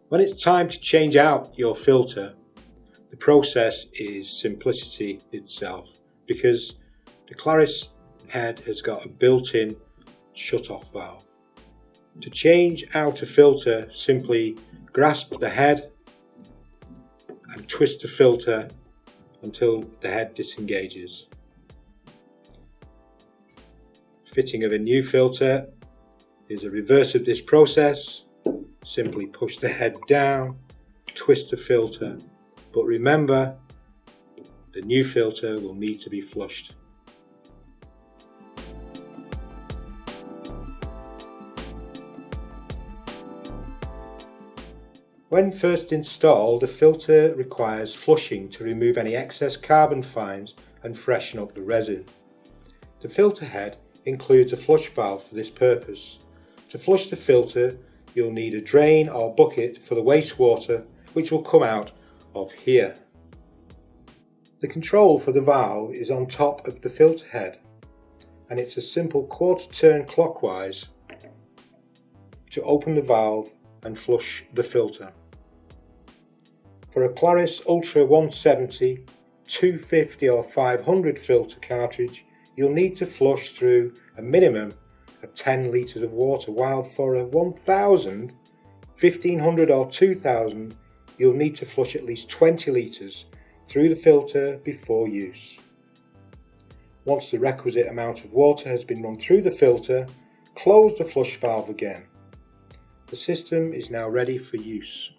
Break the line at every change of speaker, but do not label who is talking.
When it's time to change out your filter, the process is simplicity itself, because the Claris head has got a built-in shut-off valve. To change out a filter, simply grasp the head and twist the filter until the head disengages. Fitting of a new filter is a reverse of this process. Simply push the head down, twist the filter, but remember, the new filter will need to be flushed. When first installed, the filter requires flushing to remove any excess carbon fines and freshen up the resin. The filter head includes a flush valve for this purpose. To flush the filter, you'll need a drain or bucket for the wastewater, which will come out of here. The control for the valve is on top of the filter head, and it's a simple quarter turn clockwise to open the valve and flush the filter. For a Claris Ultra 170, 250 or 500 filter cartridge, you'll need to flush through a minimum of 10 litres of water, while for a 1000, 1500 or 2000, you'll need to flush at least 20 litres through the filter before use. Once the requisite amount of water has been run through the filter, close the flush valve again. The system is now ready for use.